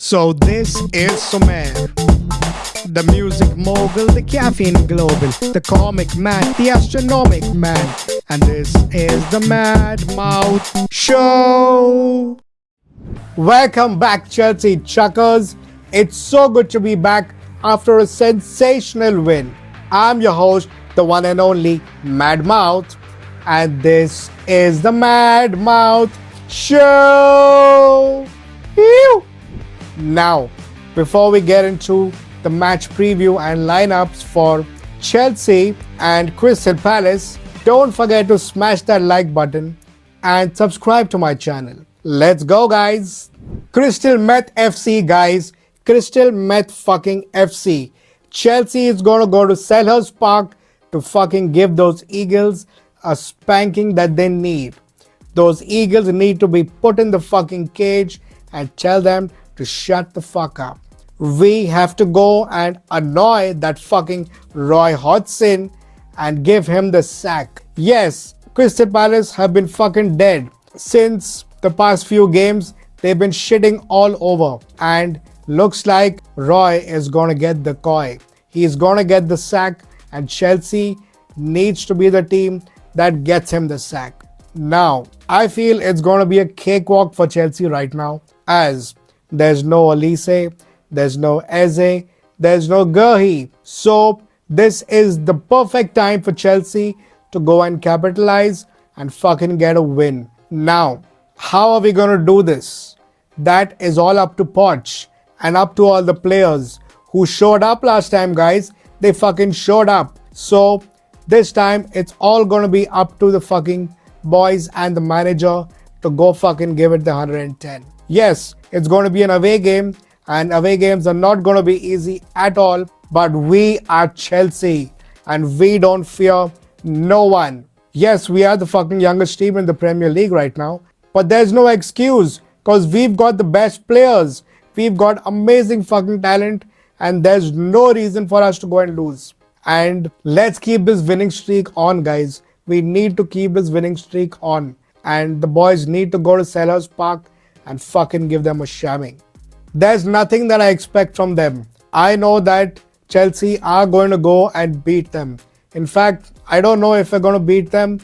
So this is Sumer, the music mogul, the caffeine global, the comic man, the astronomic man, and this is the Mad Mouth Show. Welcome back, Chelsea Chuckers. It's so good to be back after a sensational win. I'm your host, the one and only Mad Mouth, and this is the Mad Mouth Show. Ew. Now, before we get into the match preview and lineups for Chelsea and Crystal Palace, don't forget to smash that like button and subscribe to my channel. Let's go, guys. Crystal Meth FC, guys. Crystal Meth fucking FC. Chelsea is gonna go to Selhurst Park to fucking give those Eagles a spanking that they need. Those Eagles need to be put in the fucking cage and tell them to shut the fuck up. We have to go and annoy that fucking Roy Hodgson and give him the sack. Yes, Crystal Palace have been fucking dead. Since the past few games, they've been shitting all over. And looks like Roy is gonna get the koi. He's gonna get the sack, and Chelsea needs to be the team that gets him the sack. Now, I feel it's gonna be a cakewalk for Chelsea right now, as there's no Olise, there's no Eze, there's no Gurhi. So this is the perfect time for Chelsea to go and capitalize and fucking get a win. Now, how are we gonna do this? That is all up to Poch and up to all the players who showed up last time, guys. They fucking showed up. So this time it's all gonna be up to the fucking boys and the manager to go fucking give it the 110. Yes, it's going to be an away game, and away games are not going to be easy at all, but we are Chelsea and we don't fear no one. Yes, we are the fucking youngest team in the Premier League right now, but there's no excuse because we've got the best players. We've got amazing fucking talent, and there's no reason for us to go and lose. And let's keep this winning streak on, guys. We need to keep this winning streak on, and the boys need to go to Selhurst Park and fucking give them a shamming. There's nothing that I expect from them. I know that Chelsea are going to go and beat them. In fact, I don't know if we're going to beat them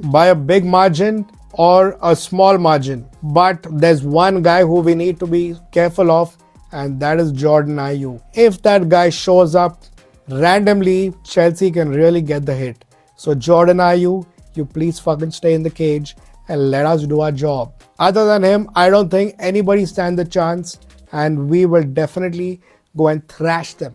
by a big margin or a small margin. But there's one guy who we need to be careful of, and that is Jordan Ayew. If that guy shows up randomly, Chelsea can really get the hit. So Jordan Ayew, you please fucking stay in the cage and let us do our job. Other than him, I don't think anybody stands a chance, and we will definitely go and thrash them.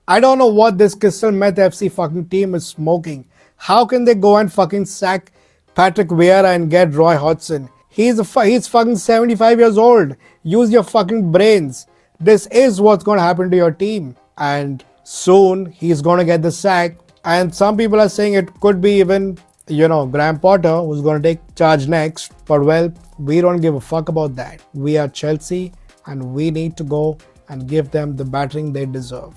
I don't know what this Crystal Meth FC fucking team is smoking. How can they go and fucking sack Patrick Vieira and get Roy Hodgson? He's fucking 75 years old. Use your fucking brains. This is what's going to happen to your team. And soon he's going to get the sack. And some people are saying it could be even Graham Potter who's going to take charge next. But well, we don't give a fuck about that. We are Chelsea and we need to go and give them the battering they deserve.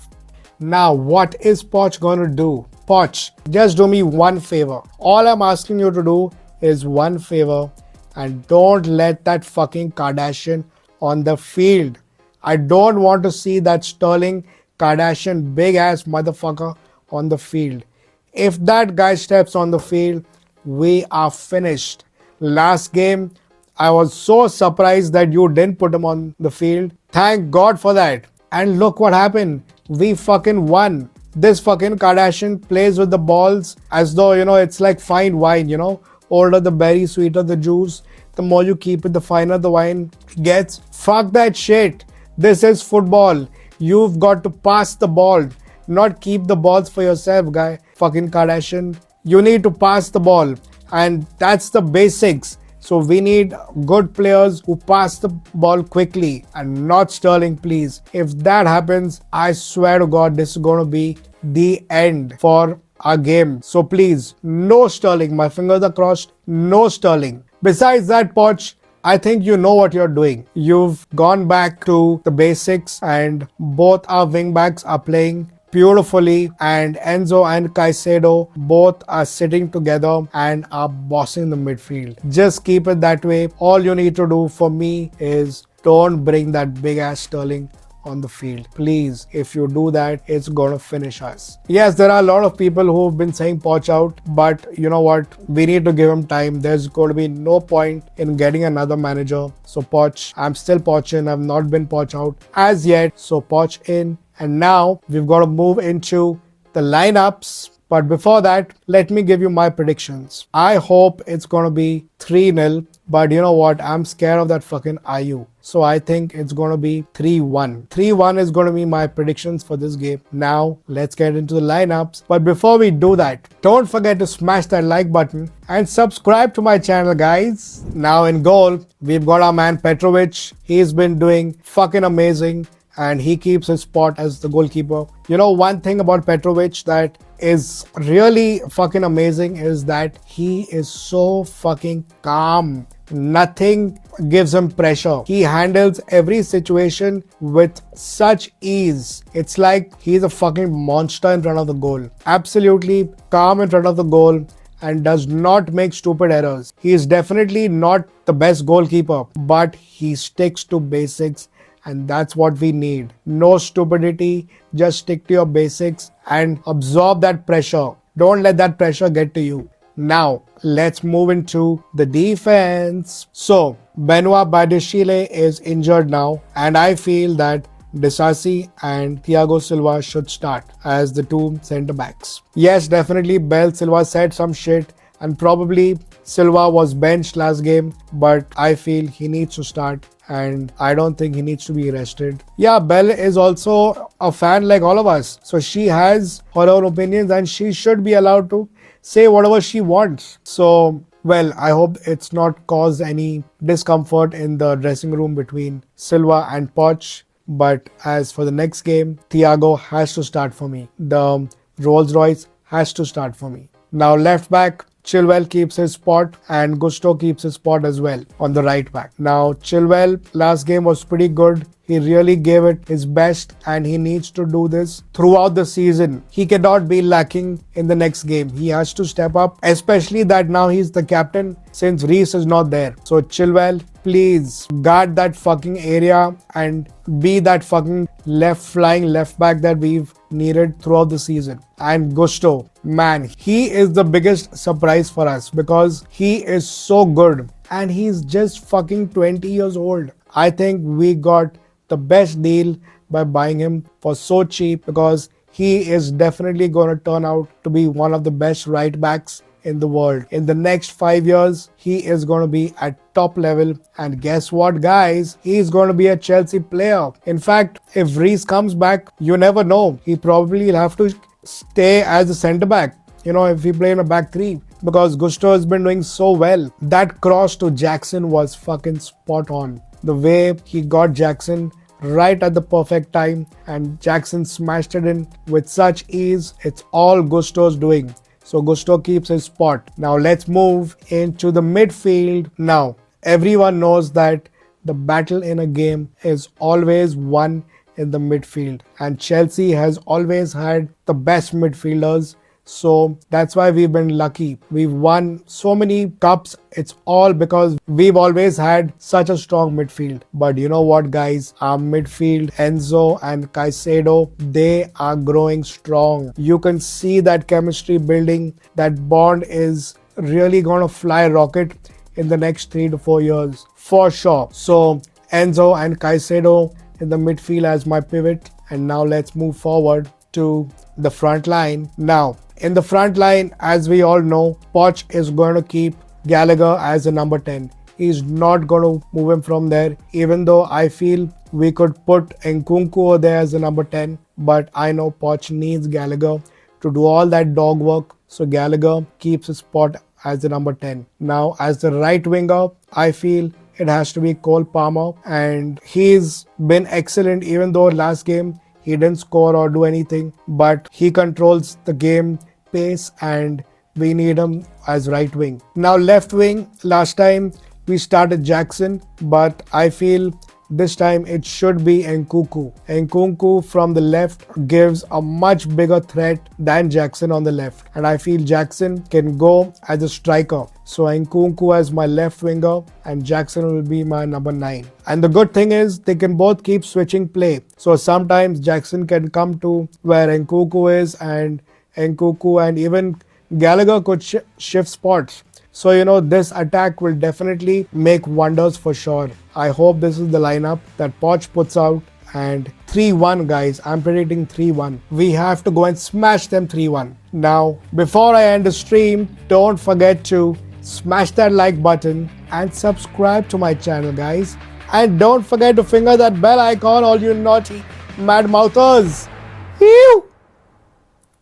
Now, what is Poch going to do? Poch, just do me one favor. All I'm asking you to do is one favor, and don't let that fucking Kardashian on the field. I don't want to see that Sterling Kardashian big ass motherfucker on the field. If that guy steps on the field, we are finished. Last game, I was so surprised that you didn't put him on the field. Thank God for that. And look what happened. We fucking won. This fucking Kardashian plays with the balls as though, it's like fine wine, Older the berry, sweeter the juice. The more you keep it, the finer the wine gets. Fuck that shit. This is football. You've got to pass the ball, not keep the balls for yourself, guy. Fucking Kardashian. You need to pass the ball, and that's the basics. So we need good players who pass the ball quickly, and not Sterling, please. If that happens, I swear to God, this is going to be the end for our game. So please, no Sterling. My fingers are crossed. No Sterling. Besides that, Poch, I think you know what you're doing. You've gone back to the basics, and both our wingbacks are playing beautifully, and Enzo and Caicedo both are sitting together and are bossing the midfield. Just keep it that way. All you need to do for me is don't bring that big ass Sterling on the field. Please, if you do that, it's gonna finish us. Yes, there are a lot of people who've been saying Poch out, but you know what? We need to give him time. There's going to be no point in getting another manager. So Poch, I'm still Poch in. I've not been Poch out as yet. So Poch in. And now we've got to move into the lineups. But before that, let me give you my predictions. I hope it's going to be 3-0. But you know what? I'm scared of that fucking IU. So I think it's going to be 3-1. 3-1 is going to be my predictions for this game. Now, let's get into the lineups. But before we do that, don't forget to smash that like button and subscribe to my channel, guys. Now in goal, we've got our man Petrovic. He's been doing fucking amazing and he keeps his spot as the goalkeeper. You know, one thing about Petrovic that is really fucking amazing is that he is so fucking calm. Nothing gives him pressure. He handles every situation with such ease. It's like he's a fucking monster in front of the goal. Absolutely calm in front of the goal and does not make stupid errors. He is definitely not the best goalkeeper, but he sticks to basics. And that's what we need. No stupidity. Just stick to your basics and absorb that pressure. Don't let that pressure get to you. Now, let's move into the defense. So, Benoit Badiashile is injured now, and I feel that Disasi and Thiago Silva should start as the two centre backs. Yes, definitely Bell Silva said some shit, and probably Silva was benched last game, but I feel he needs to start and I don't think he needs to be rested. Yeah, Belle is also a fan like all of us. So she has her own opinions and she should be allowed to say whatever she wants. So, well, I hope it's not caused any discomfort in the dressing room between Silva and Poch. But as for the next game, Thiago has to start for me. The Rolls Royce has to start for me. Now left back, Chilwell keeps his spot and Gusto keeps his spot as well on the right back. Now Chilwell last game was pretty good. He really gave it his best and he needs to do this throughout the season. He cannot be lacking in the next game. He has to step up, especially that now he's the captain since Reece is not there. So Chilwell, please guard that fucking area and be that fucking flying left back that we've needed throughout the season. And Gusto, man, he is the biggest surprise for us because he is so good and he's just fucking 20 years old. I think we got the best deal by buying him for so cheap because he is definitely going to turn out to be one of the best right backs in the world. In the next 5 years, he is going to be at top level. And guess what, guys? He's going to be a Chelsea player. In fact, if Reece comes back, you never know. He probably will have to stay as a centre back. You know, if he play in a back three. Because Gusto has been doing so well. That cross to Jackson was fucking spot on. The way he got Jackson right at the perfect time and Jackson smashed it in with such ease. It's all Gusto's doing. So Gusto keeps his spot. Now let's move into the midfield. Now, everyone knows that the battle in a game is always won in the midfield. And Chelsea has always had the best midfielders. So that's why we've been lucky. We've won so many cups. It's all because we've always had such a strong midfield. But you know what, guys? Our midfield, Enzo and Caicedo, they are growing strong. You can see that chemistry building. That bond is really going to fly rocket in the next 3 to 4 years. For sure. So Enzo and Caicedo in the midfield as my pivot. And now let's move forward to the front line. Now, in the front line, as we all know, Poch is going to keep Gallagher as a number 10. He's not going to move him from there, even though I feel we could put Nkunku over there as a number 10. But I know Poch needs Gallagher to do all that dog work. So Gallagher keeps his spot as the number 10. Now, as the right winger, I feel it has to be Cole Palmer. And he's been excellent, even though last game he didn't score or do anything, but he controls the game pace and we need him as right wing. Now left wing, last time we started Jackson, but I feel This time it should be Nkunku. Nkunku from the left gives a much bigger threat than Jackson on the left. And I feel Jackson can go as a striker. So Nkunku as my left winger and Jackson will be my number 9. And the good thing is they can both keep switching play. So sometimes Jackson can come to where Nkunku is, and Nkunku and even Gallagher could shift spots. So, this attack will definitely make wonders for sure. I hope this is the lineup that Poch puts out. And 3-1, guys. I'm predicting 3-1. We have to go and smash them 3-1. Now, before I end the stream, don't forget to smash that like button and subscribe to my channel, guys. And don't forget to finger that bell icon, all you naughty mad mouthers. Ew!